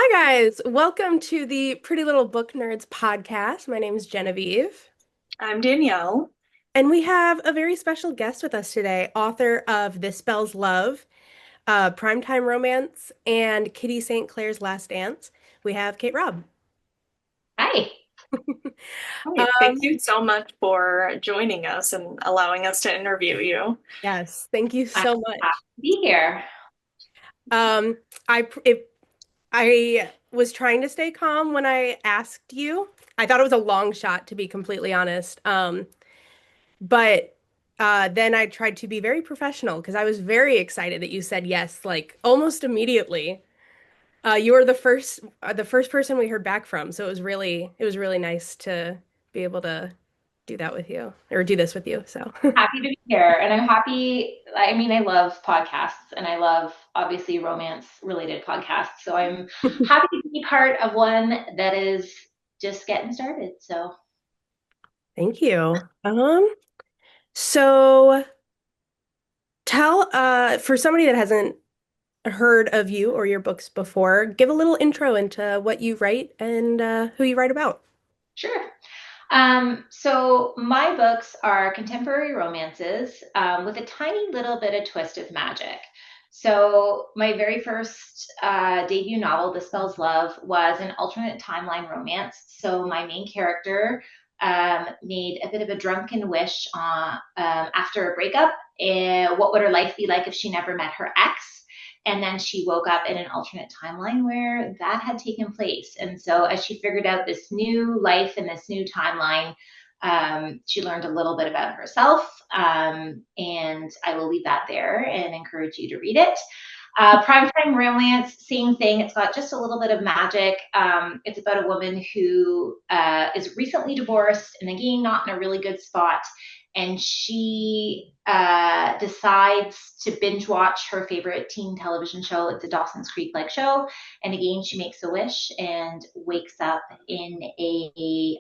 Hi, guys. Welcome to the Pretty Little Book Nerds podcast. My name is Genevieve, I'm Danielle. and we have a very special guest with us today, author of This Spells Love, Primetime Romance, and Kitty St. Clair's Last Dance. We have Kate Robb. Hi. Hi, thank Um, you so much for joining us and allowing us to interview you. yes, thank you I'm so happy much. to be here. Um, I was trying to stay calm when I asked you. I thought it was a long shot, to be completely honest. But then I tried to be very professional because I was very excited that you said yes, like almost immediately. You were the first person we heard back from, so it was really nice to be able to do that with you or do this with you. So Happy to be here. And I'm happy. I love podcasts and I love obviously romance related podcasts. So I'm happy to be part of one that is just getting started. So thank you. So tell for somebody that hasn't heard of you or your books before, give a little intro into what you write and who you write about. sure. So my books are contemporary romances with a tiny little bit of twist of magic. So my very first debut novel, The Spells Love, was an alternate timeline romance. So my main character made a bit of a drunken wish after a breakup. What would her life be like if she never met her ex? And then she woke up in an alternate timeline where that had taken place. And so, as she figured out this new life in this new timeline, she learned a little bit about herself. And I will leave that there and encourage you to read it. Primetime romance, same thing. It's got just a little bit of magic. It's about a woman who is recently divorced and again, not in a really good spot. And she decides to binge watch her favorite teen television show. It's a Dawson's Creek like show. And again, she makes a wish and wakes up in a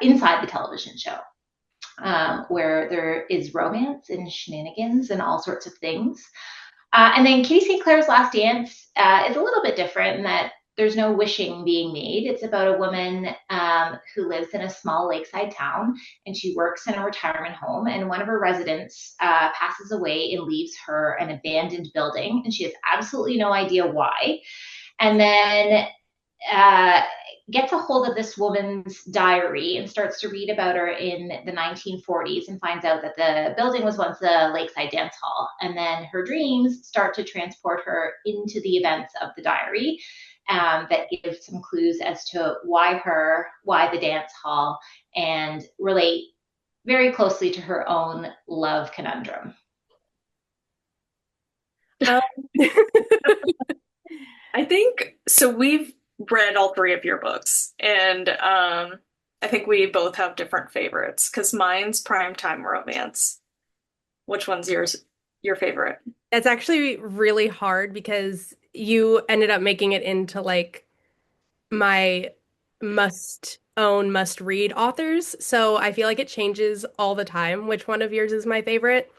inside the television show. Where there is romance and shenanigans and all sorts of things. And then Kitty St. Clair's Last Dance is a little bit different in that there's no wishing being made. It's about a woman who lives in a small lakeside town and she works in a retirement home. And one of her residents passes away and leaves her an abandoned building. And she has absolutely no idea why. And then uh, gets a hold of this woman's diary and starts to read about her in the 1940s and finds out that the building was once a lakeside dance hall. And then her dreams start to transport her into the events of the diary that give some clues as to why the dance hall, and relate very closely to her own love conundrum. Um, I think so. We've read all three of your books, and I think we both have different favorites because mine's Primetime Romance. Which one's your favorite? That's actually really hard because you ended up making it into like my must own, must read authors. So I feel like it changes all the time which one of yours is my favorite.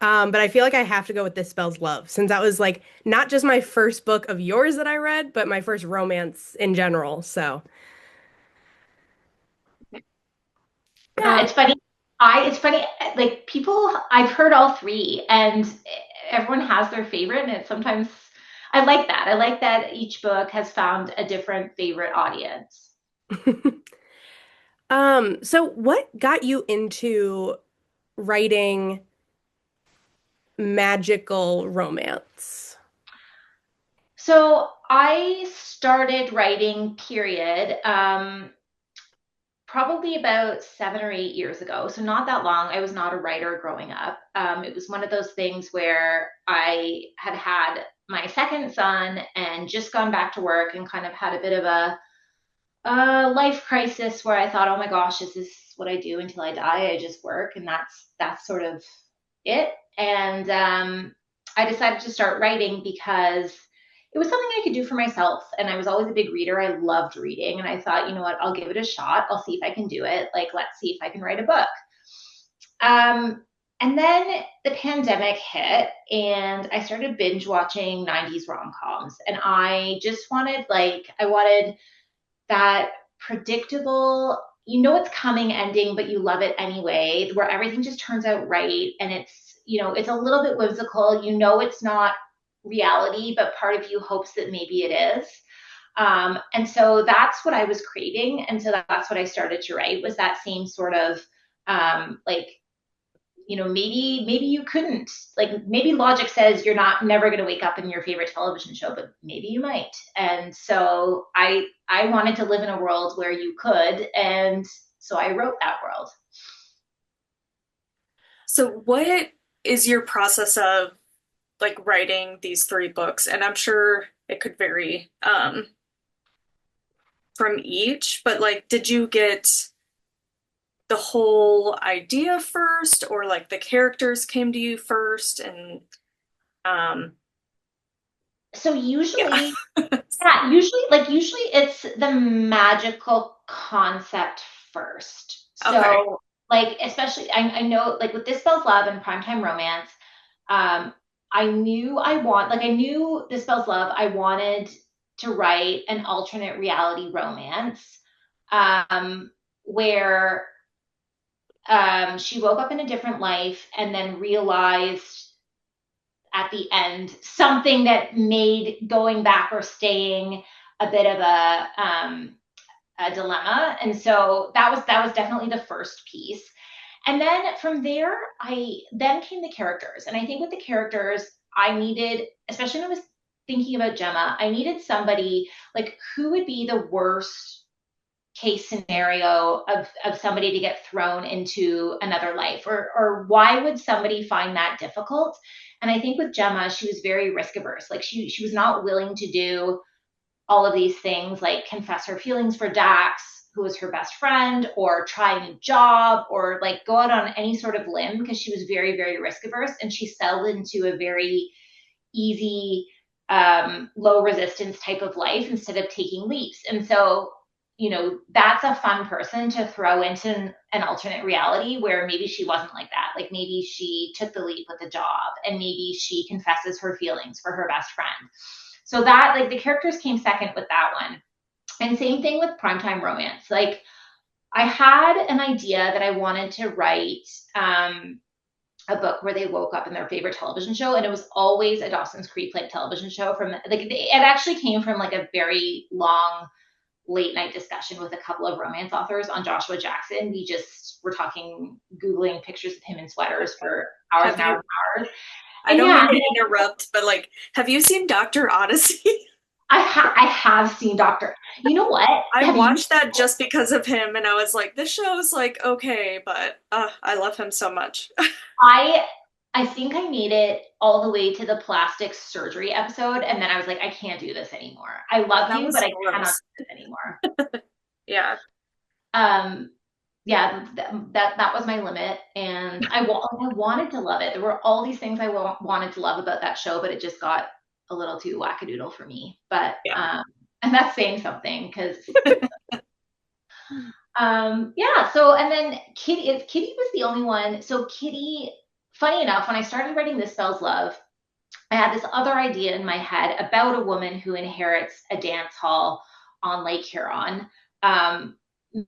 But I feel like I have to go with This Spells Love since that was like not just my first book of yours that I read, but my first romance in general. So, Yeah, um, it's funny. It's funny. Like people, I've heard all three, and everyone has their favorite. And it's sometimes I like that. I like that each book has found a different favorite audience. so what got you into writing magical romance? So I started writing, period, probably about 7 or 8 years ago. So not that long. I was not a writer growing up. It was one of those things where I had my second son and just gone back to work and kind of had a bit of a life crisis where I thought, oh my gosh, is this what I do until I die? I just work, and that's sort of it. And I decided to start writing because it was something I could do for myself. And I was always a big reader. I loved reading. And I thought, you know what, I'll give it a shot. I'll see if I can do it. Like, let's see if I can write a book. Um, And then the pandemic hit, and I started binge watching 90s rom-coms. And I just wanted, like, I wanted that predictable, you know, it's coming ending, but you love it anyway, where everything just turns out right. And it's, you know, it's a little bit whimsical. You know, it's not reality, but part of you hopes that maybe it is. And so that's what I was craving. And so that's what I started to write, was that same sort of, like, you know, maybe you couldn't, like, maybe logic says you're not never going to wake up in your favorite television show, but maybe you might. And so I wanted to live in a world where you could, and so I wrote that world. So what is your process of like writing these three books? And I'm sure it could vary from each, but like did you get the whole idea first or like the characters came to you first and um So yeah. usually, yeah, usually it's the magical concept first. Okay. So, like, especially I know, like, with This Spells Love and Primetime Romance, um, I knew This Spells Love, I wanted to write an alternate reality romance, where she woke up in a different life and then realized at the end something that made going back or staying a bit of a dilemma. And so that was definitely the first piece. And then from there, I then came the characters. And I think with the characters, I needed, especially when I was thinking about Gemma, I needed somebody, like, who would be the worst case scenario of somebody to get thrown into another life, or why would somebody find that difficult. And I think with Gemma, she was very risk averse. Like, she was not willing to do all of these things, like confess her feelings for Dax, who was her best friend, or try a new job, or like go out on any sort of limb, because she was very, very risk averse, and she settled into a very easy, low resistance type of life instead of taking leaps. And so, you know, that's a fun person to throw into an alternate reality where maybe she wasn't like that. Like, maybe she took the leap with a job, and maybe she confesses her feelings for her best friend. So that, like, the characters came second with that one. And same thing with Primetime Romance. Like, I had an idea that I wanted to write, a book where they woke up in their favorite television show, and it was always a Dawson's Creek like television show. From, like, it actually came from like a very long late night discussion with a couple of romance authors on Joshua Jackson. We just were talking, googling pictures of him in sweaters for hours Have and hours you, and hours. I And don't yeah, mean to interrupt, but like have you seen Dr. Odyssey? I have seen Doctor. You know what? I Have you? watched that just because of him and I was like this show is like okay, but I love him so much. I I think I made it all the way to the plastic surgery episode, and then I was like, I can't do this anymore. I Oh, love that you, was but I cannot gross. do this anymore. Yeah. Um, yeah, that was my limit, and I wanted to love it. There were all these things I wanted to love about that show, but it just got a little too wackadoodle for me. But Yeah. and that's saying something, because yeah. So, and then Kitty was the only one. So Kitty, funny enough, when I started writing This Spells Love, I had this other idea in my head about a woman who inherits a dance hall on Lake Huron, um,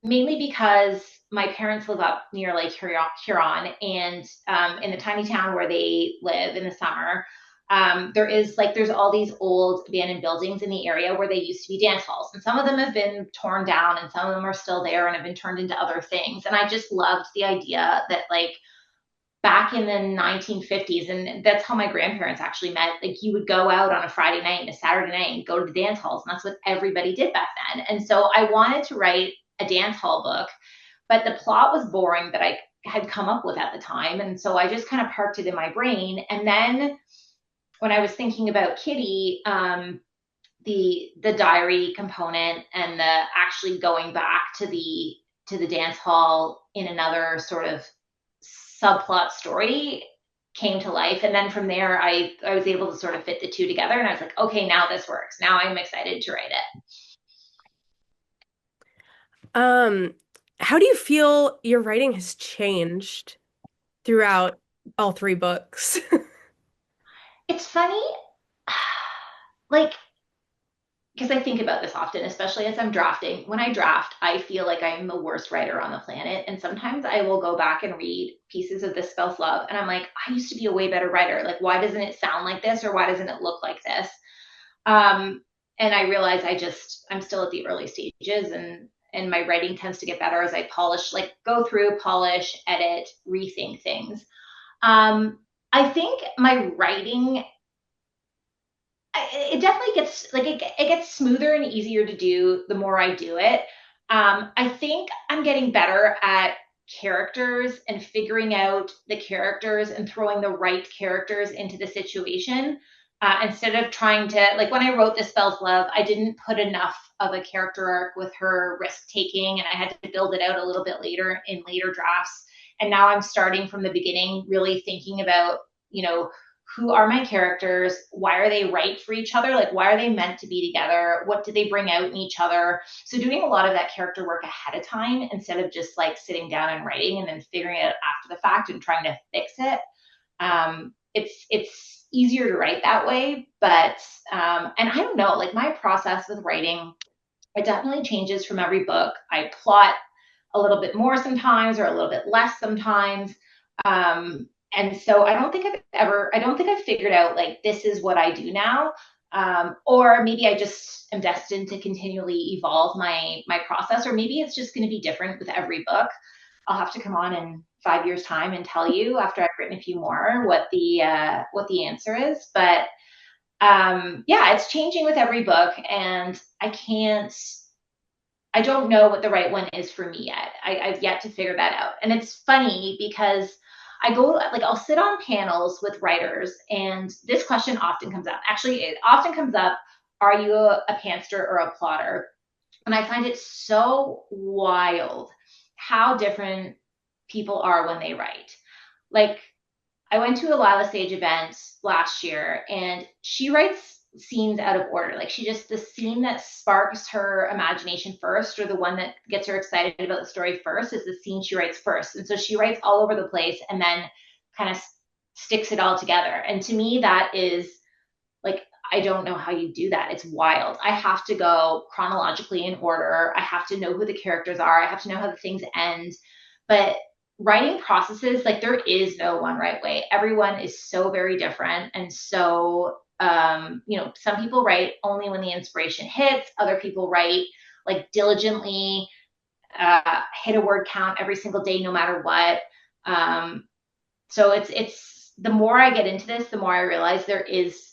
mainly because my parents live up near Lake Huron, and in the tiny town where they live in the summer, there's all these old abandoned buildings in the area where they used to be dance halls, and some of them have been torn down, and some of them are still there and have been turned into other things. And I just loved the idea that, like, back in the 1950s, and that's how my grandparents actually met. Like, you would go out on a Friday night and a Saturday night and go to the dance halls, and that's what everybody did back then. And so I wanted to write a dance hall book, but the plot was boring that I had come up with at the time, and so I just kind of parked it in my brain. And then when I was thinking about Kitty, the diary component and the actually going back to the dance hall in another sort of subplot story came to life. And then from there, I was able to sort of fit the two together, and I was like, okay, now this works. Now I'm excited to write it. Um, how do you feel your writing has changed throughout? all three books. It's funny, like, because I think about this often, especially as I'm drafting. When I draft, I feel like I'm the worst writer on the planet. And sometimes I will go back and read pieces of This Spells Love, and I'm like, I used to be a way better writer. Like, why doesn't it sound like this, or why doesn't it look like this? Um, and I realize I'm still at the early stages, and my writing tends to get better as I polish, like go through, polish, edit, rethink things. Um, I think my writing, it definitely gets like it gets smoother and easier to do the more I do it. I think I'm getting better at characters and figuring out the characters and throwing the right characters into the situation. Instead of trying to, like, when I wrote This Spell's Love, I didn't put enough of a character arc with her risk taking, and I had to build it out a little bit later in later drafts. And now I'm starting from the beginning, really thinking about, you know, who are my characters? Why are they right for each other? Like, why are they meant to be together? What do they bring out in each other? So doing a lot of that character work ahead of time instead of just like sitting down and writing and then figuring it out after the fact and trying to fix it. It's easier to write that way, but and I don't know, like my process with writing, it definitely changes from every book. I plot a little bit more sometimes or a little bit less sometimes. And so I don't think I've figured out like this is what I do now. Or maybe I just am destined to continually evolve my process, or maybe it's just going to be different with every book. I'll have to come on in 5 years' time and tell you after I've written a few more what the answer is. But yeah, it's changing with every book, and I don't know what the right one is for me yet. I've yet to figure that out. And it's funny because I go, like, I'll sit on panels with writers, and this question often comes up. Actually, it often comes up, are you a pantser or a plotter? And I find it so wild how different people are when they write. Like, I went to a Lila Sage event last year, and she writes scenes out of order. Like, she just, the scene that sparks her imagination first, or the one that gets her excited about the story first, is the scene she writes first. And so she writes all over the place and then kind of sticks it all together. And to me, that is like, I don't know how you do that. It's wild. I have to go chronologically in order. I have to know who the characters are. I have to know how the things end. But writing processes, like, there is no one right way. Everyone is so very different. And so, some people write only when the inspiration hits. Other people write like diligently, hit a word count every single day, no matter what. So it's the more I get into this, the more I realize there is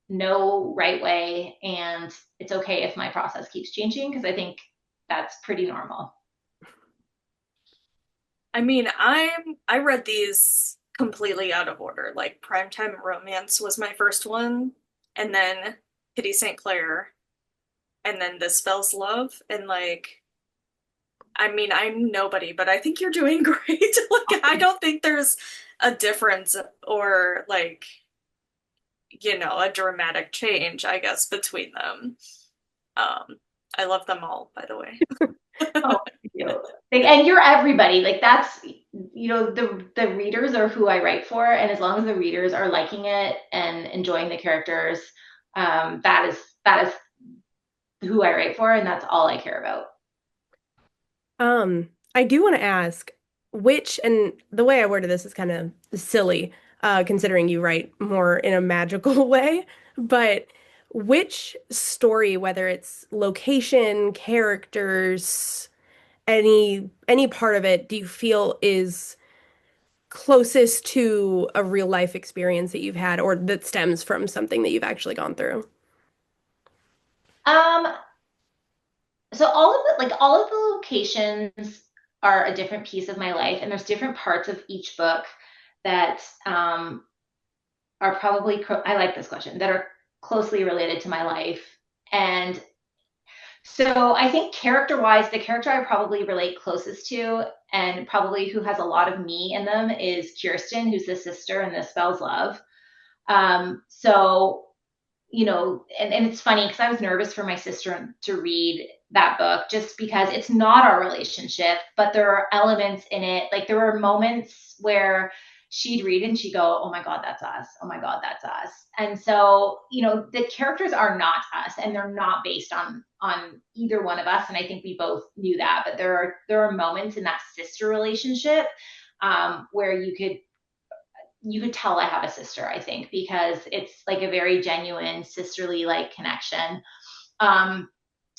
no right way, and it's okay if my process keeps changing, because I think that's pretty normal. I mean, I read these completely out of order. Like Primetime Romance was my first one, and then Kitty St. Clair, and then This Spells Love, and like, I mean, I'm nobody, but I think you're doing great. Like, I don't think there's a difference or like, a dramatic change, I guess, between them. Um, I love them all, by the way. Oh, thank you. And you're everybody. Like, that's, the readers are who I write for, and as long as the readers are liking it and enjoying the characters, that is who I write for, and that's all I care about. I do want to ask which, and the way I worded this is kind of silly, considering you write more in a magical way, but which story, whether it's location, characters, any part of it, do you feel is closest to a real life experience that you've had or that stems from something that you've actually gone through? Um, so all of the locations are a different piece of my life, and there's different parts of each book that are probably, I like this question, that are closely related to my life. And so I think character wise, the character I probably relate closest to, and probably who has a lot of me in them, is Kirsten, who's the sister in This Spell's Love. So, and it's funny because I was nervous for my sister to read that book just because it's not our relationship, but there are elements in it. Like, there are moments where she'd read and she'd go, oh my God, that's us. Oh my God, that's us. And so, the characters are not us, and they're not based on either one of us. And I think we both knew that, but there are moments in that sister relationship where you could tell I have a sister, I think, because it's like a very genuine sisterly like connection. Um,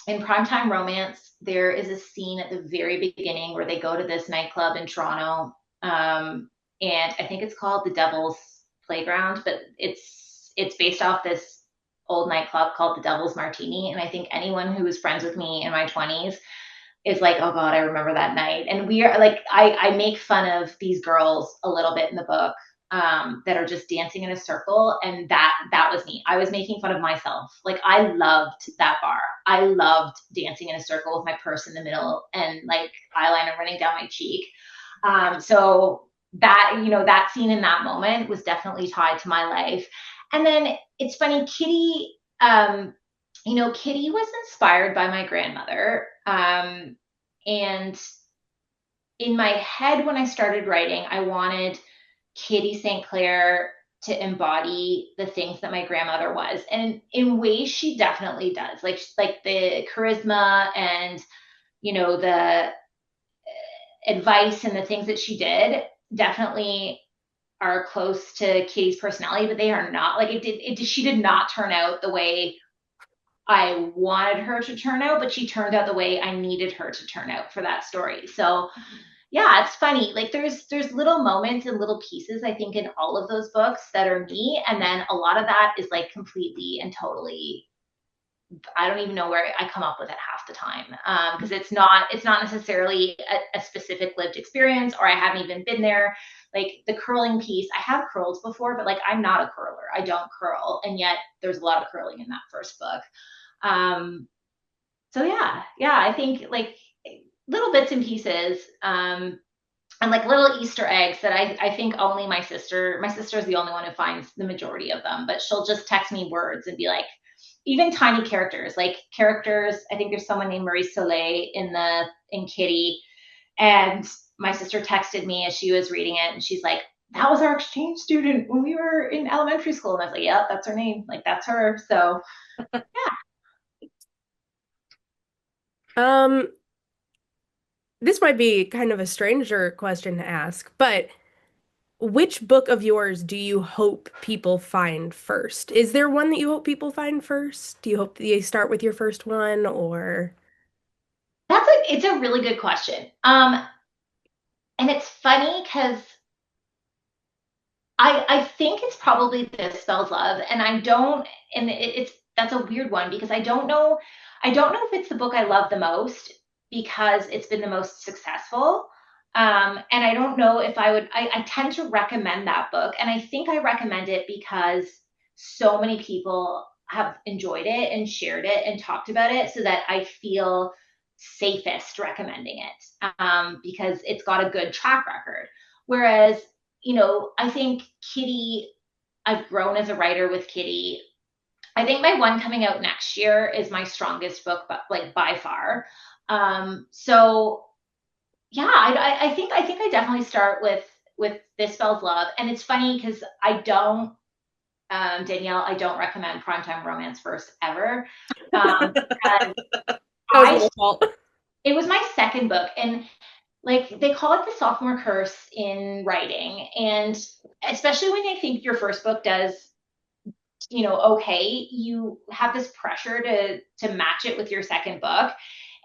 in Primetime Romance, there is a scene at the very beginning where they go to this nightclub in Toronto, and I think it's called the Devil's Playground, but it's based off this old nightclub called the Devil's Martini. And I think anyone who was friends with me in my 20s is like, oh God, I remember that night. And we are like, I make fun of these girls a little bit in the book, that are just dancing in a circle. And that was me. I was making fun of myself. Like, I loved that bar. I loved dancing in a circle with my purse in the middle and like eyeliner running down my cheek. So that scene in that moment was definitely tied to my life. And then it's funny, Kitty, Kitty was inspired by my grandmother. And in my head, when I started writing, I wanted Kitty St. Clair to embody the things that my grandmother was. And in ways she definitely does. Like the charisma and, the advice and the things that she did definitely are close to Kitty's personality, but they are not like she did not turn out the way I wanted her to turn out, but she turned out the way I needed her to turn out for that story. So yeah, it's funny. Like there's little moments and little pieces, I think, in all of those books that are me. And then a lot of that is like completely and totally, I don't even know where I come up with it half the time. Because it's not necessarily a specific lived experience, or I haven't even been there. Like the curling piece, I have curled before, but like I'm not a curler. I don't curl. And yet there's a lot of curling in that first book. So yeah, I think like little bits and pieces, and like little Easter eggs that I think only my sister is the only one who finds the majority of them, but she'll just text me words and be like, even tiny characters, I think there's someone named Marie Soleil in Kitty, and my sister texted me as she was reading it, and she's like, that was our exchange student when we were in elementary school. And I was like, yep, that's her name. Like, that's her. So yeah. Um, this might be kind of a stranger question to ask, but which book of yours do you hope people find first? Is there one that you hope people find first? Do you hope they start with your first one or? It's a really good question. And it's funny because I think it's probably This Spells Love, and I don't, and it's that's a weird one because I don't know if it's the book I love the most because it's been the most successful. And I don't know if I tend to recommend that book, and I think I recommend it because so many people have enjoyed it and shared it and talked about it, so that I feel safest recommending it, because it's got a good track record. Whereas, I think Kitty, I've grown as a writer with Kitty. I think my one coming out next year is my strongest book, but like by far. So yeah, I think I definitely start with This Spells Love, and it's funny because Danielle, I don't recommend Primetime Romance first ever. Because That was I my fault. it was my second book, and like they call it the sophomore curse in writing, and especially when you think your first book does okay, you have this pressure to match it with your second book.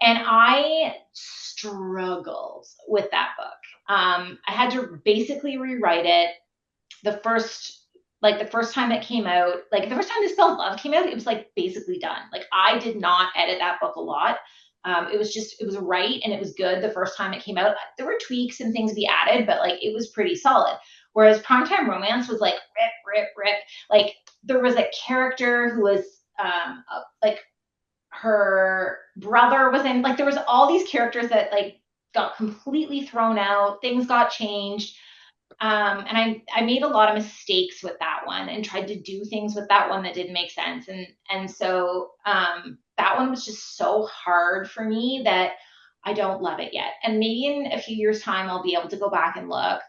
And I struggled with that book. I had to basically rewrite it the first time it came out, like the first time This Spelled Love came out, it was like basically done. Like I did not edit that book a lot. It was right and it was good the first time it came out. There were tweaks and things we added, but like it was pretty solid. Whereas Primetime Romance was like rip. Like there was a character who was like her brother was in, like there was all these characters that like got completely thrown out, things got changed. And I made a lot of mistakes with that one and tried to do things with that one that didn't make sense. And so that one was just so hard for me that I don't love it yet. And maybe in a few years' time I'll be able to go back and look.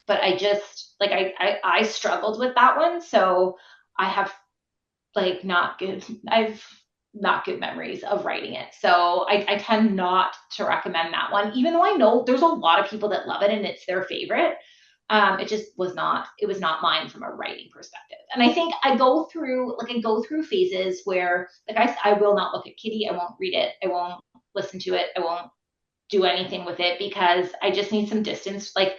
but I just like I struggled with that one, so I have like not good I've not good memories of writing it. So I tend not to recommend that one, even though I know there's a lot of people that love it and it's their favorite. It just was not, it was not mine from a writing perspective. And I think I go through phases where like I will not look at Kitty, I won't read it, I won't listen to it, I won't do anything with it because I just need some distance. Like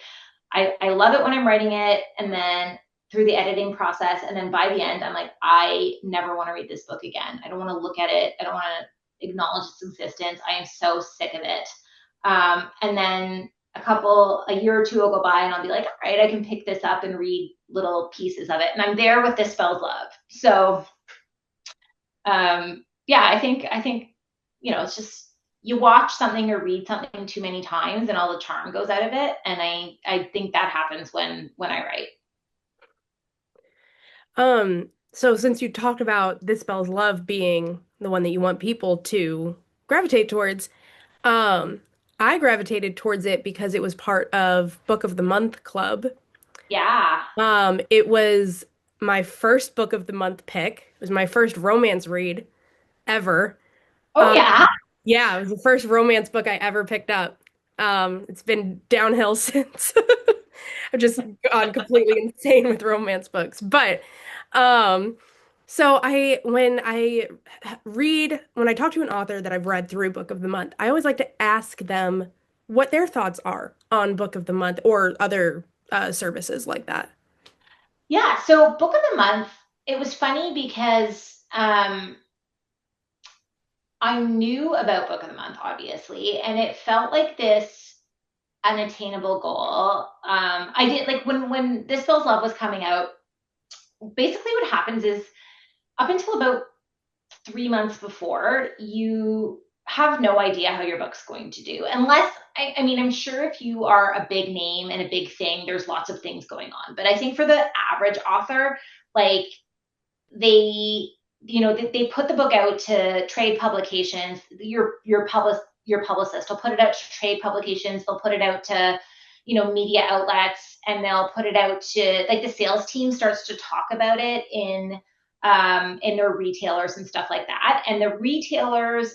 I love it when I'm writing it and then through the editing process. And then by the end, I'm like, I never want to read this book again. I don't want to look at it. I don't want to acknowledge its existence. I am so sick of it. And then a year or two will go by and I'll be like, all right, I can pick this up and read little pieces of it. And I'm there with This Spells Love. So yeah, I think, it's just, you watch something or read something too many times and all the charm goes out of it. And I think that happens when I write. So since you talked about This Spells Love being the one that you want people to gravitate towards, um, I gravitated towards it because it was part of Book of the Month Club. Yeah. It was my first Book of the Month pick. It was my first romance read ever. Oh, Um, yeah. yeah, it was the first romance book I ever picked up. It's been downhill since. I've just gone completely insane with romance books. But um, so when I talk to an author that I've read through Book of the Month, I always like to ask them what their thoughts are on Book of the Month or other services like that. Yeah. So, Book of the Month, it was funny because I knew about Book of the Month, obviously, and it felt like this unattainable goal. I did like when This Spells Love was coming out, basically what happens is up until about 3 months before, you have no idea how your book's going to do. Unless, I mean, I'm sure if you are a big name and a big thing, there's lots of things going on. But I think for the average author, like they, they put the book out to trade publications. Your publicist will put it out to trade publications. They'll put it out to, media outlets, and they'll put it out to like the sales team starts to talk about it in their retailers and stuff like that. And the retailers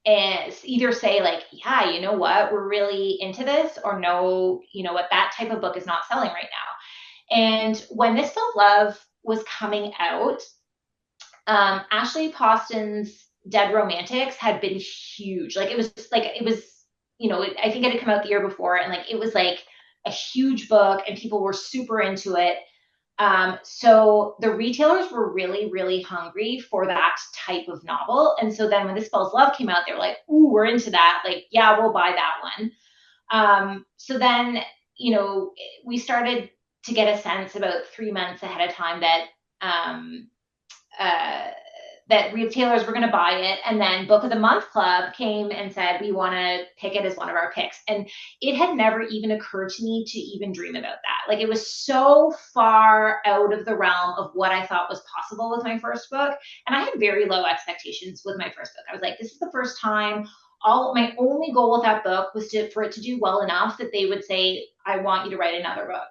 either say like, yeah, you know what, we're really into this, or no, you know what, that type of book is not selling right now. And when This Felt Love was coming out, Ashley Poston's Dead Romantics had been huge. Like it was, I think it had come out the year before, and like it was like a huge book, and people were super into it. So the retailers were really, really hungry for that type of novel. And so then when This Spells Love came out, they were like, ooh, we're into that. Like, yeah, we'll buy that one. So then, we started to get a sense about 3 months ahead of time um, uh, that retailers were going to buy it. And then Book of the Month Club came and said, we want to pick it as one of our picks. And it had never even occurred to me to even dream about that. Like it was so far out of the realm of what I thought was possible with my first book. And I had very low expectations with my first book. I was like, this is the first time. My only goal with that book was for it to do well enough that they would say, I want you to write another book.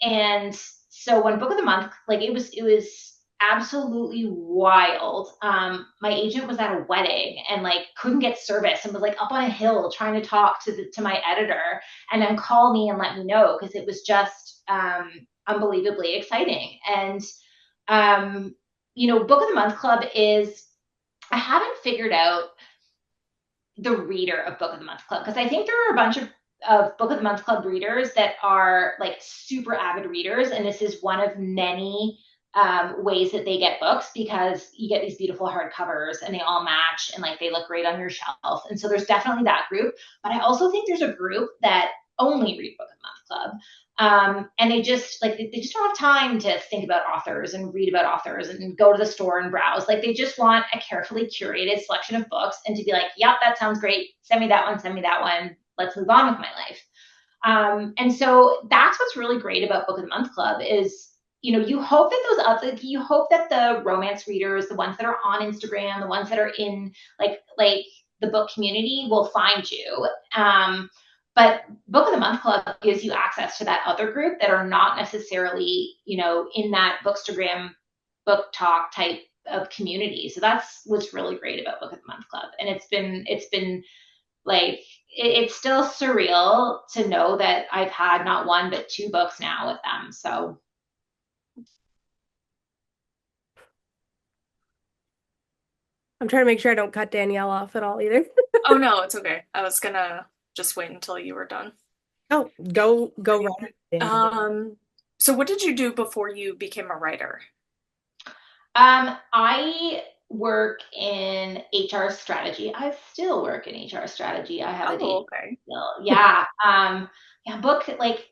And so when Book of the Month, like it was absolutely wild. My agent was at a wedding and like couldn't get service and was like up on a hill trying to talk to my editor and then call me and let me know because it was just unbelievably exciting. And Book of the Month Club is, I haven't figured out the reader of Book of the Month Club because I think there are a bunch of Book of the Month Club readers that are like super avid readers, and this is one of many ways that they get books because you get these beautiful hardcovers and they all match and like they look great on your shelf. And so there's definitely that group, but I also think there's a group that only read Book of the Month Club. And they just don't have time to think about authors and read about authors and go to the store and browse. Like they just want a carefully curated selection of books and to be like, yep, that sounds great. Send me that one. Send me that one. Let's move on with my life. And so that's what's really great about Book of the Month Club is, you hope that you hope that the romance readers, the ones that are on Instagram, the ones that are in like the book community will find you. but Book of the Month Club gives you access to that other group that are not necessarily, in that Bookstagram book talk type of community. So that's what's really great about Book of the Month Club. And it's been like, it's still surreal to know that I've had not one but two books now with them. So I'm trying to make sure I don't cut Danielle off at all either. Oh no, it's okay. I was gonna just wait until you were done. Oh, go right, Danielle. Um, so what did you do before you became a writer? I work in HR strategy. I still work in HR strategy. I have a Oh, day okay. still. Yeah. Yeah, book, like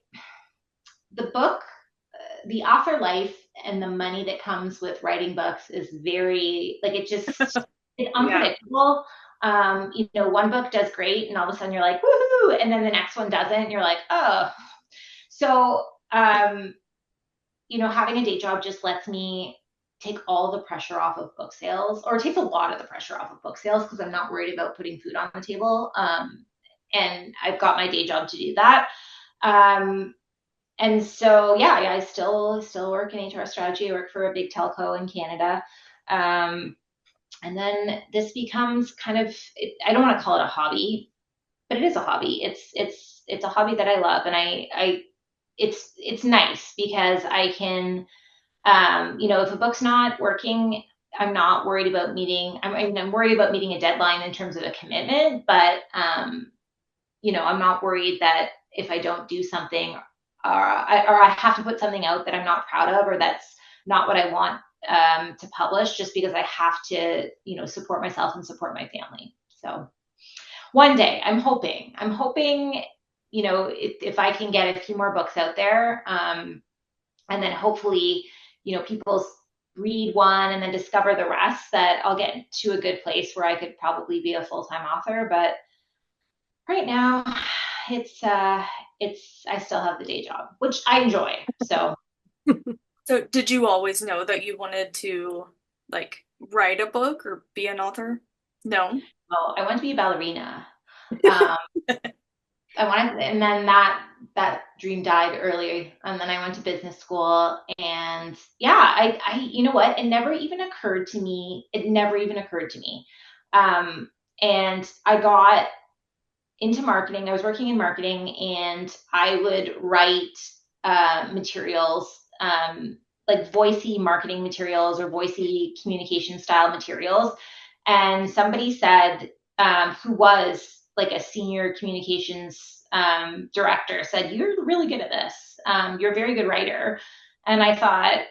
the book, the author life and the money that comes with writing books is very, like, it's Yeah. unpredictable. One book does great and all of a sudden you're like, woohoo, and then the next one doesn't, and you're like, oh. So, having a day job just lets me take all the pressure off of book sales, or it takes a lot of the pressure off of book sales because I'm not worried about putting food on the table. And I've got my day job to do that. Um, and so, yeah, I still work in HR strategy. I work for a big telco in Canada. And then this becomes kind of, I don't want to call it a hobby, but it is a hobby. It's a hobby that I love, and it's nice because I can, if a book's not working, I'm not worried about meeting. I'm worried about meeting a deadline in terms of a commitment, but I'm not worried that if I don't do something, or I have to put something out that I'm not proud of, or that's not what I want to publish, just because I have to, support myself and support my family. So one day, I'm hoping, if I can get a few more books out there, and then hopefully, people read one and then discover the rest, that I'll get to a good place where I could probably be a full-time author. But right now, it's I still have the day job, which I enjoy. So, So did you always know that you wanted to like write a book or be an author? No. oh, I want to be a ballerina. Um, I wanted, and then that dream died early. And then I went to business school, and yeah, you know what? It never even occurred to me. It never even occurred to me. Um, and I got into marketing. I was working in marketing, and I would write materials, like voicey marketing materials or voicey communication style materials. And somebody said, who was like a senior communications director, said, "You're really good at this. You're a very good writer." And I thought,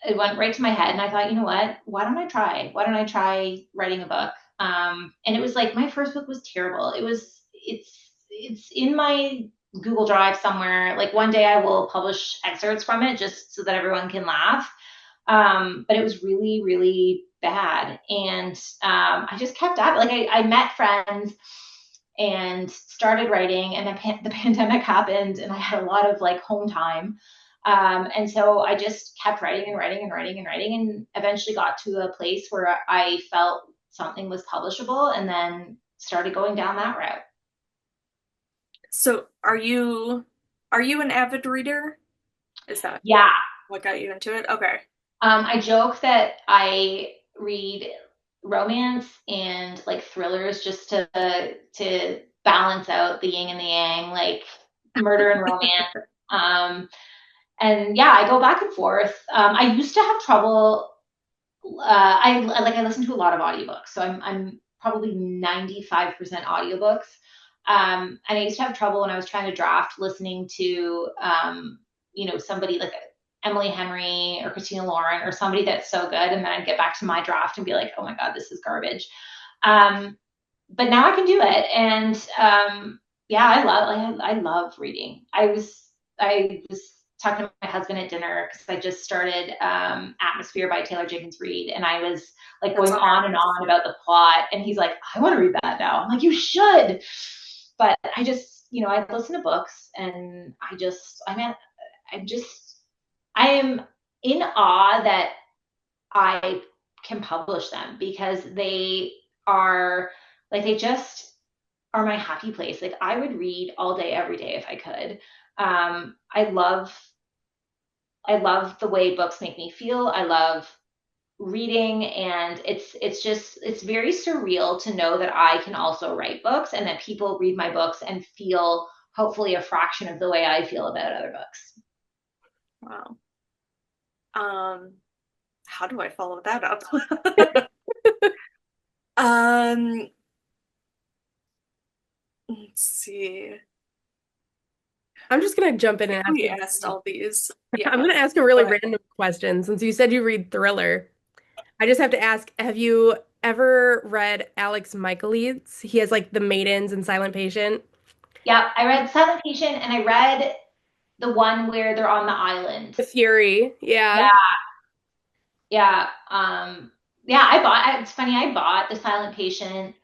it went right to my head, and I thought, you know what? Why don't I try? Why don't I try writing a book? And it was like, my first book was terrible. It's in my Google Drive somewhere. Like, one day I will publish excerpts from it just so that everyone can laugh. But it was really, really bad. And I just kept at it. Like, I met friends and started writing, and the pandemic happened, and I had a lot of like home time. And so I just kept writing and writing and writing and writing, and eventually got to a place where I felt something was publishable, and then started going down that route. So are you an avid reader? Is that Yeah. what got you into it? Okay. I joke that I read romance and like thrillers just to balance out the yin and the yang, like murder and romance. And yeah, I go back and forth. I used to have trouble. I listen to a lot of audiobooks, so I'm probably 95% audiobooks. And I used to have trouble when I was trying to draft, listening to somebody like Emily Henry or Christina Lauren or somebody that's so good, and then I'd get back to my draft and be like, oh my god, this is garbage. Um, but now I can do it, and yeah, I love reading. I was talking to my husband at dinner because I just started Atmosphere by Taylor Jenkins Reid, and I was like That's going on on and our on about the plot, and he's like, I want to read that now. I'm like, you should. But I just, I listen to books, and I am in awe that I can publish them, because they are like, they just are my happy place. Like I would read all day, every day if I could. I love the way books make me feel. I love reading, and it's very surreal to know that I can also write books and that people read my books and feel hopefully a fraction of the way I feel about other books. Wow. Um, how do I follow that up? Um, let's see. I'm just gonna jump in I and think ask we you. asked all these. I'm Yeah. gonna ask a really Go ahead. random question since you said you read thriller. I just have to ask, have you ever read Alex Michaelides? He has like The Maidens and Silent Patient. Yeah, I read Silent Patient and I read the one where they're on the island. The Fury. Yeah, Yeah. yeah. Yeah, it's funny, I bought The Silent Patient.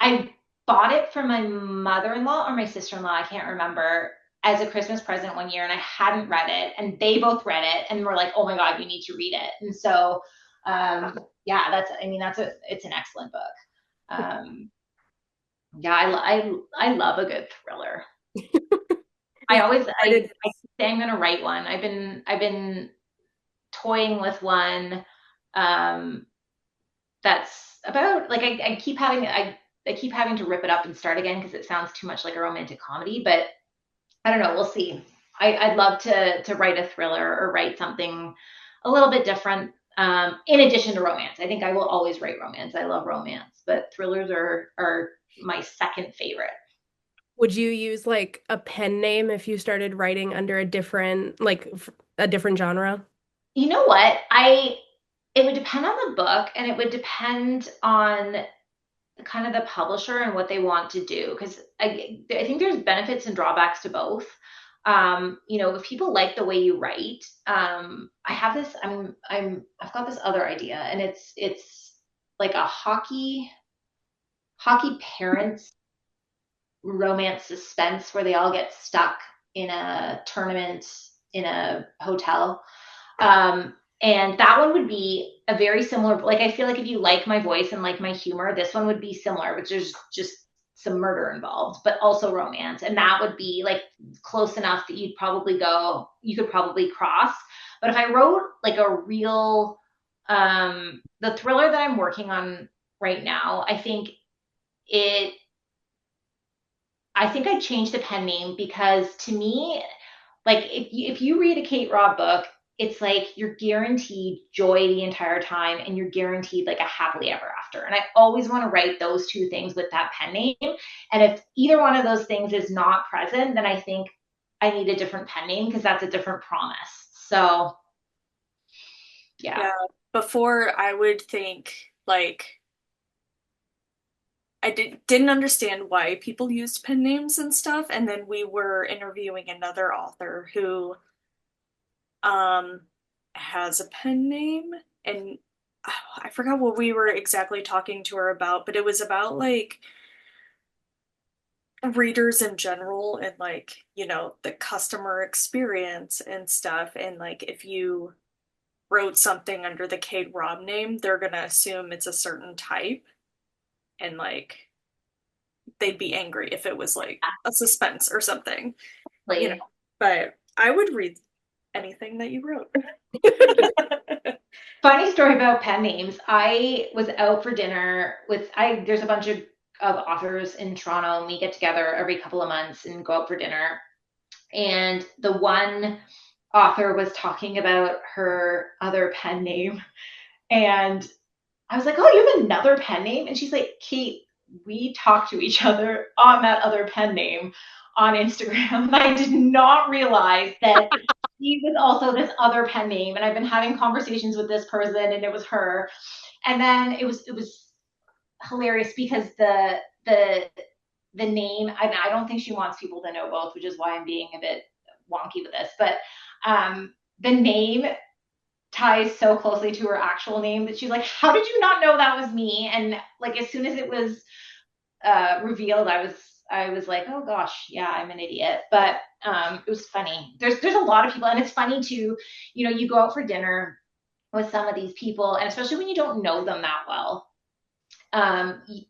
I bought it for my mother-in-law or my sister-in-law, I can't remember, as a Christmas present one year, and I hadn't read it, and they both read it and were like, "Oh my God, you need to read it." And so, yeah, it's an excellent book. Um, yeah, I love a good thriller. I Yeah. always I I did. I say I'm gonna write one. I've been toying with one. Um, that's about like I keep having to rip it up and start again because it sounds too much like a romantic comedy, but I don't know, we'll see. I'd love to write a thriller or write something a little bit different, in addition to romance. I think I will always write romance. I love romance, but thrillers are my second favorite. Would you use like a pen name if you started writing under a different genre? You know what? I It would depend on the book, and it would depend on kind of the publisher and what they want to do, because I think there's benefits and drawbacks to both. If people like the way you write, I have this. I've got this other idea, and it's like a hockey parents romance suspense where they all get stuck in a tournament in a hotel. And that one would be a very similar, like, I feel like if you like my voice and like my humor, this one would be similar, but there's just some murder involved, but also romance. And that would be like close enough that you could probably cross. But if I wrote like a real, the thriller that I'm working on right now, it, I think I'd change the pen name because to me, like if you read a Kate Robb book, it's like you're guaranteed joy the entire time and you're guaranteed like a happily ever after. And I always want to write those two things with that pen name. And if either one of those things is not present, then I think I need a different pen name because that's a different promise. So yeah. Yeah. Before I would think like I didn't understand why people used pen names and stuff, and then we were interviewing another author who um has a pen name, and I forgot what we were exactly talking to her about, but it was about like readers in general and like, the customer experience and stuff. And like if you wrote something under the Kate Robb name, they're gonna assume it's a certain type, and like they'd be angry if it was like a suspense or something, you know. Exactly. But I would read anything that you wrote. Funny story about pen names. I was out for dinner with I there's a bunch of authors in Toronto, and we get together every couple of months and go out for dinner. And the one author was talking about her other pen name. And I was like, "Oh, you have another pen name?" And she's like, "Kate, we talk to each other on that other pen name on Instagram." And I did not realize that she was also this other pen name. And I've been having conversations with this person, and it was her. And then it was hilarious because the the name, I don't think she wants people to know both, which is why I'm being a bit wonky with this. But the name ties so closely to her actual name that she's like, "How did you not know that was me?" And like as soon as it was revealed, I was like, "Oh gosh, yeah, I'm an idiot." But it was funny. There's a lot of people, and it's funny too. You go out for dinner with some of these people, and especially when you don't know them that well,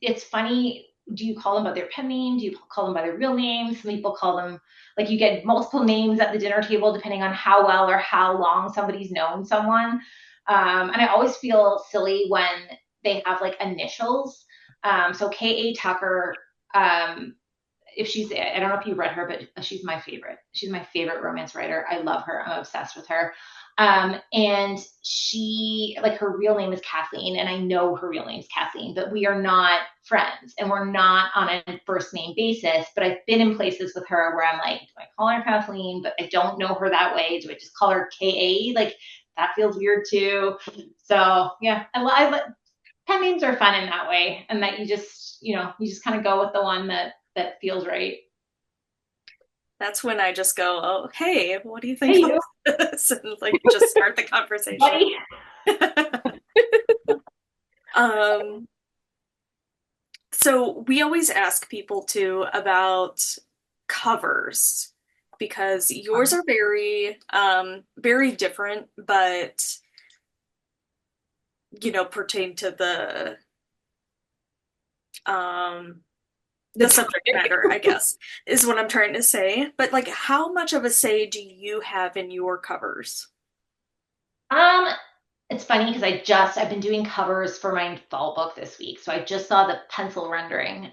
it's funny do you call them by their pen name? Do you call them by their real names? Some people call them, like, you get multiple names at the dinner table depending on how well or how long somebody's known someone. And I always feel silly when they have like initials. So K.A. Tucker, if she's, I don't know if you read her, but she's my favorite. She's my favorite romance writer. I love her. I'm obsessed with her. And she, like, her real name is Kathleen, and I know her real name is Kathleen, but we are not friends and we're not on a first name basis. But I've been in places with her where I'm like, do I call her Kathleen? But I don't know her that way. Do I just call her K.A.? Like, that feels weird too. So yeah, pen names are fun in that way, and that you just kind of go with the one that feels right. That's when I just go, oh, hey, what do you think Hey, about you, this? And like just start the conversation. buddy. um, so we always ask people too about covers because yours are very, very different, but pertain to the subject matter, I guess, is what I'm trying to say. But like, how much of a say do you have in your covers? Um, it's funny because I've been doing covers for my fall book this week, so I just saw the pencil rendering.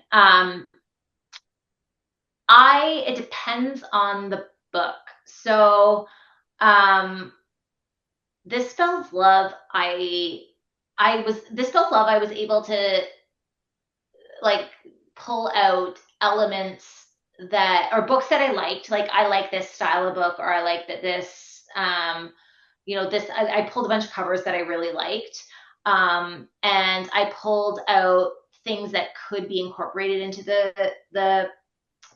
It depends on the book. So, um, this spells love. This spells love. I was able to, like, pull out elements that, or books that I liked. Like, I like this style of book, or I like that this, I pulled a bunch of covers that I really liked. And I pulled out things that could be incorporated into the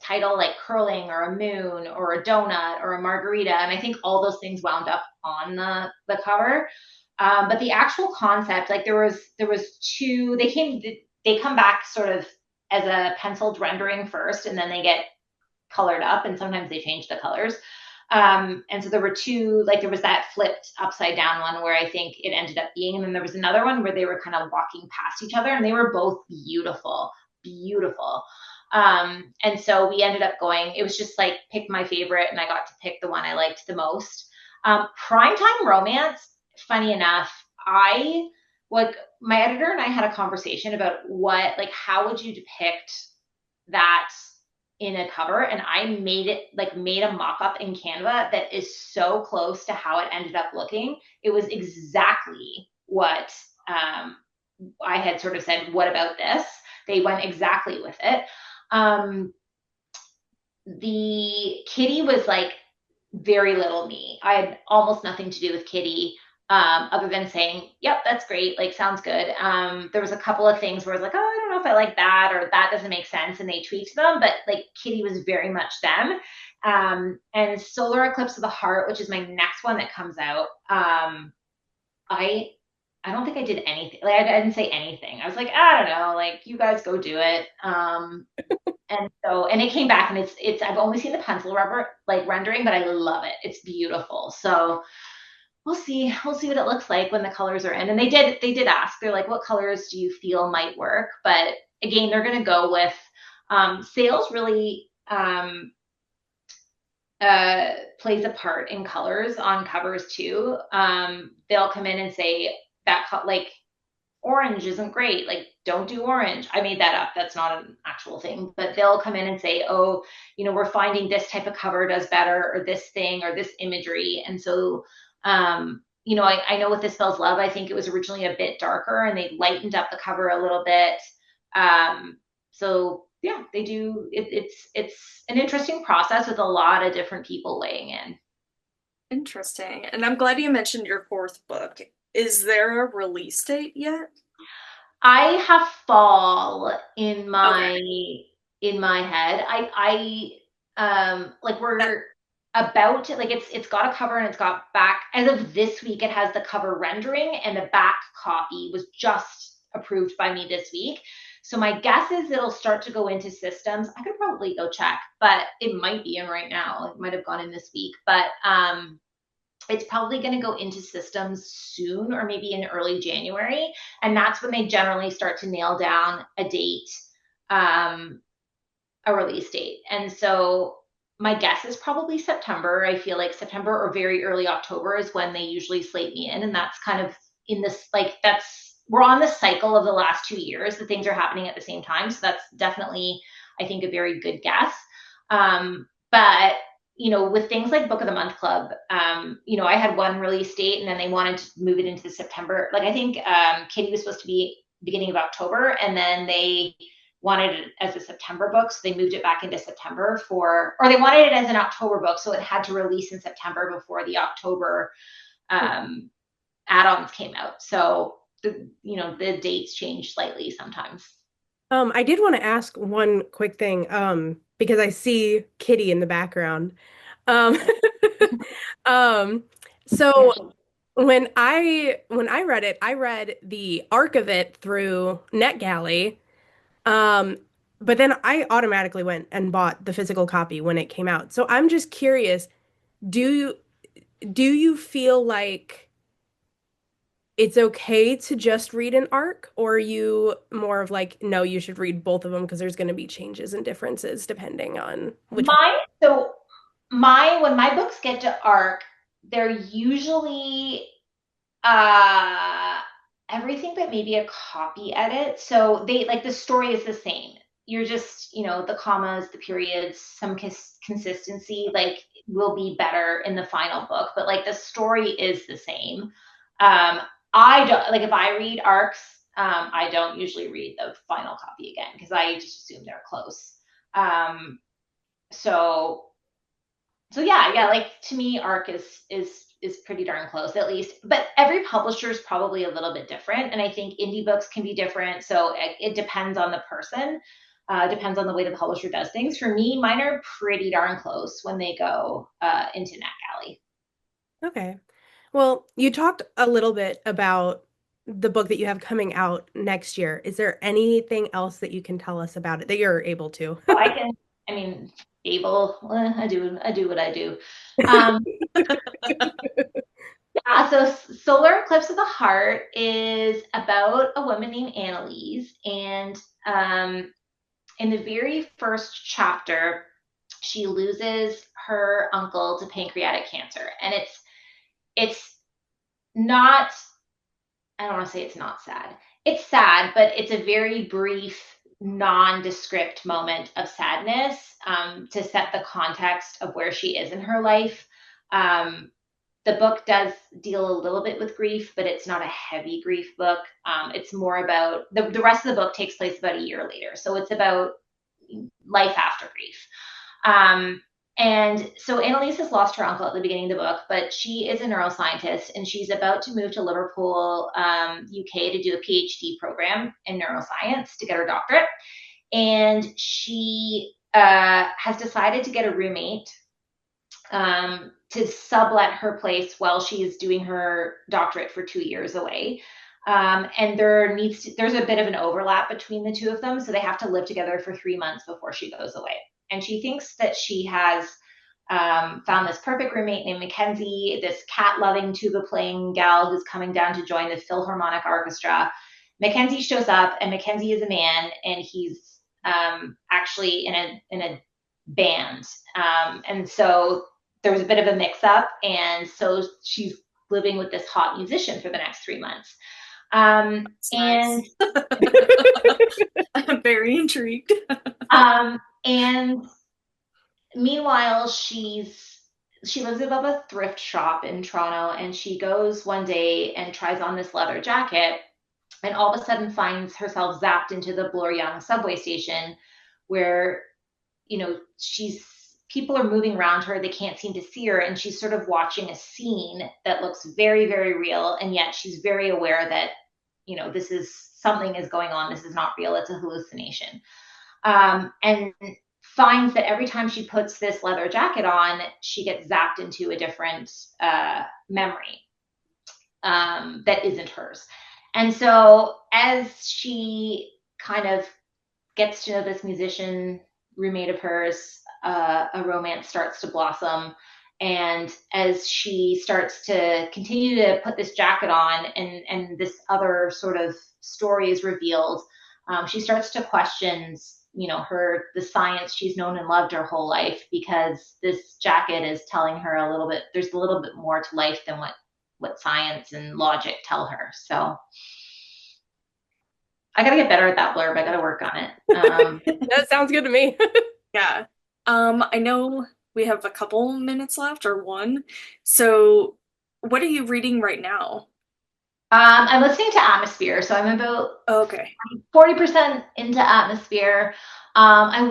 title, like curling or a moon or a donut or a margarita. And I think all those things wound up on the cover. But the actual concept, like, there was two, they come back sort of as a penciled rendering first, and then they get colored up, and sometimes they change the colors. And so there were two, like, there was that flipped upside down one where I think it ended up being, and then there was another one where they were kind of walking past each other, and they were both beautiful, beautiful. And so we ended up going, it was just like, pick my favorite, and I got to pick the one I liked the most. Primetime romance, funny enough, like, my editor and I had a conversation about how would you depict that in a cover, and I made a mock-up in Canva that is so close to how it ended up looking. It was exactly what I had sort of said, what about this? They went exactly with it. The Kitty was like very little me. I had almost nothing to do with Kitty, other than saying, yep, that's great, like, sounds good. There was a couple of things where I was like, oh, I don't know if I like that, or that doesn't make sense, and they tweaked them, but like, Kitty was very much them. And Solar Eclipse of the Heart, which is my next one that comes out, I I don't think I did anything. Like, I didn't say anything. I was like, I don't know, like, you guys go do it. And it came back, and I've only seen the pencil rubber, like, rendering, but I love it. It's beautiful. So we'll see what it looks like when the colors are in. And they did ask, they're like, what colors do you feel might work? But again, they're going to go with, sales really, plays a part in colors on covers too. They'll come in and say that, like, orange isn't great, like, don't do orange. I made that up, that's not an actual thing, but they'll come in and say, oh, we're finding this type of cover does better, or this thing, or this imagery. And so, I know with This Spells Love, I think it was originally a bit darker, and they lightened up the cover a little bit. So yeah, they do. It's an interesting process with a lot of different people weighing in. Interesting. And I'm glad you mentioned your fourth book. Is there a release date yet? I have fall in Okay. my head. Like, we're about to, like, it's got a cover, and it's got back, as of this week, it has the cover rendering, and the back copy was just approved by me this week. So my guess is it'll start to go into systems. I could probably go check, but it might be in right now. It might have gone in this week, but it's probably going to go into systems soon, or maybe in early January. And that's when they generally start to nail down a date, um, a release date. And so my guess is probably September. I feel like September or very early October is when they usually slate me in. And that's kind of in this, like, we're on the cycle of the last 2 years that things are happening at the same time. So that's definitely, I think, a very good guess. But with things like Book of the Month Club, I had one release date and then they wanted to move it into September. Like I think Kitty was supposed to be beginning of October, and then they wanted it as a September book, so they moved it back into September or they wanted it as an October book, so it had to release in September before the October add-ons came out. So the dates change slightly sometimes. I did want to ask one quick thing, because I see Kitty in the background. Um, um, Yeah. so when I read it, I read the arc of it through NetGalley. Um, but then I automatically went and bought the physical copy when it came out. So I'm just curious, do you do you feel like it's okay to just read an arc, or are you more of like, no, you should read both of them because there's going to be changes and differences depending on which one? My so my when my books get to arc, they're usually uh everything but maybe a copy edit. So they like the story is the same. You're just, the commas, the periods, some consistency like will be better in the final book, but like the story is the same. Um I don't like if I read arcs, I don't usually read the final copy again because I just assume they're close. Um so yeah, like to me, arc is pretty darn close at least. But every publisher is probably a little bit different, and I think indie books can be different. So it depends on the person, depends on the way the publisher does things. For me, mine are pretty darn close when they go into NetGalley. Okay. Well, you talked a little bit about the book that you have coming out next year. Is there anything else that you can tell us about it that you're able to? So I can, I mean, able, I do what I do. Um, so Solar Eclipse of the Heart is about a woman named Annalise, and in the very first chapter, she loses her uncle to pancreatic cancer, and it's not. I don't want to say it's not sad. It's sad, but it's a very brief, nondescript moment of sadness to set the context of where she is in her life. Um, the book does deal a little bit with grief, but it's not a heavy grief book. It's more about the rest of the book takes place about a year later. So it's about life after grief. Um, and so Annalise has lost her uncle at the beginning of the book, but she is a neuroscientist and she's about to move to Liverpool, UK to do a PhD program in neuroscience to get her doctorate. And she has decided to get a roommate to sublet her place while she's doing her doctorate for 2 years away. And there's a bit of an overlap between the two of them, so they have to live together for 3 months before she goes away. And she thinks that she has found this perfect roommate named Mackenzie, this cat-loving tuba-playing gal who's coming down to join the Philharmonic Orchestra. Mackenzie shows up, and Mackenzie is a man, and he's actually in a band, and so there's a bit of a mix-up, and so she's living with this hot musician for the next 3 months. And Nice. I'm very intrigued. and meanwhile, she lives above a thrift shop in Toronto, and she goes one day and tries on this leather jacket, and all of a sudden finds herself zapped into the Bloor Young subway station, where she's people are moving around her, they can't seem to see her, and she's sort of watching a scene that looks very, very real, and yet she's very aware that this is something is going on, this is not real, it's a hallucination. And finds that every time she puts this leather jacket on, she gets zapped into a different memory that isn't hers. And so as she kind of gets to know this musician roommate of hers, a romance starts to blossom. And as she starts to continue to put this jacket on, and this other sort of story is revealed, She starts to question, the science she's known and loved her whole life, because this jacket is telling her there's a little bit more to life than what science and logic tell her. So I got to get better at that blurb. I got to work on it. That sounds good to me. Yeah. I know we have a couple minutes left or one. So what are you reading right now? I'm listening to Atmosphere, so I'm about Okay. 40% into Atmosphere. I've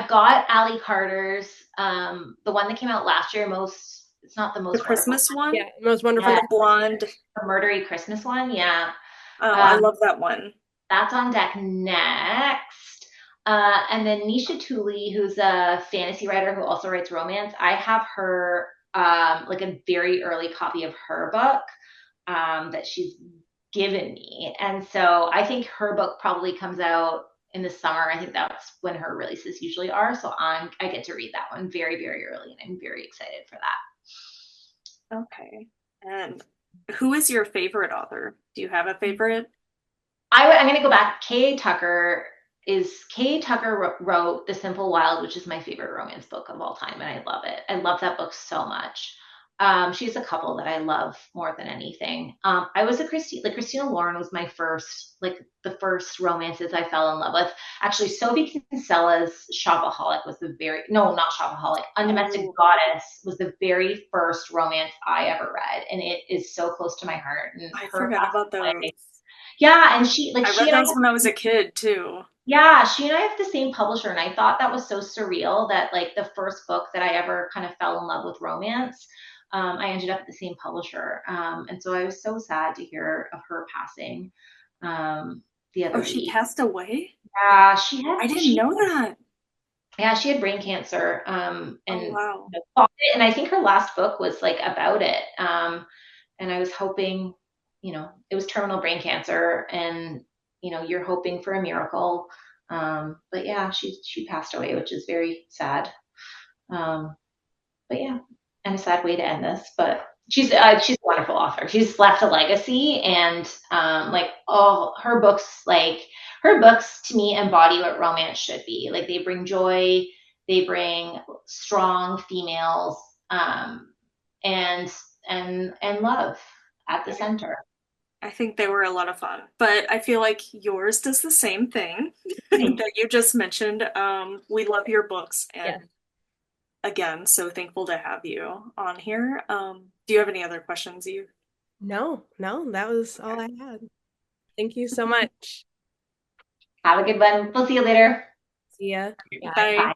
got Ali Carter's, the one that came out last year. It's not the The most wonderful. Christmas one? Yeah, most wonderful. Yeah, The blonde. the murdery Christmas one. Yeah. Oh, I Um, love that one. that's on deck next. And then Nisha Tooley, who's a fantasy writer who also writes romance. I have her, like a very early copy of her book, that she's given me. And so I think her book probably comes out in the summer. I think that's when her releases usually are. So I get to read that one very, very early, and I'm very excited for that. Okay. And who is your favorite author? Do you have a favorite? I'm going to go back. K. Tucker wrote The Simple Wild, which is my favorite romance book of all time, and I love it. I love that book so much. She's a couple that I love more than anything. I was Christina Lauren was my first, like the first romances I fell in love with. Actually, Sophie Kinsella's Shopaholic was no, not Shopaholic, Undomestic Oh, Goddess was the very first romance I ever read, and it is so close to my heart. And I her forgot about passing those. away. Yeah, and I she read and I those when I was a kid too. yeah, she and I have the same publisher, and I thought that was so surreal that, like, the first book that I ever kind of fell in love with romance, I ended up at the same publisher, and so I was so sad to hear of her passing, the Oh, other she week. passed away? Yeah, I didn't know that. she had brain cancer, Oh, and wow. fought it, and I think her last book was like about it, and I was hoping, it was terminal brain cancer, and you're hoping for a miracle. But yeah, she passed away, which is very sad. Um, but yeah, and a sad way to end this. But she's a wonderful author. She's left a legacy, and like, oh, her books to me embody what romance should be. Like, they bring joy, they bring strong females, and and love at the center. I think they were a lot of fun, but I feel like yours does the same thing that you just mentioned. We love your books, Yeah. and again, so thankful to have you on here. Do you have any other questions you? No, no, that was all I had. Thank you so much. Have a good one. We'll see you later. See ya. Bye. Bye.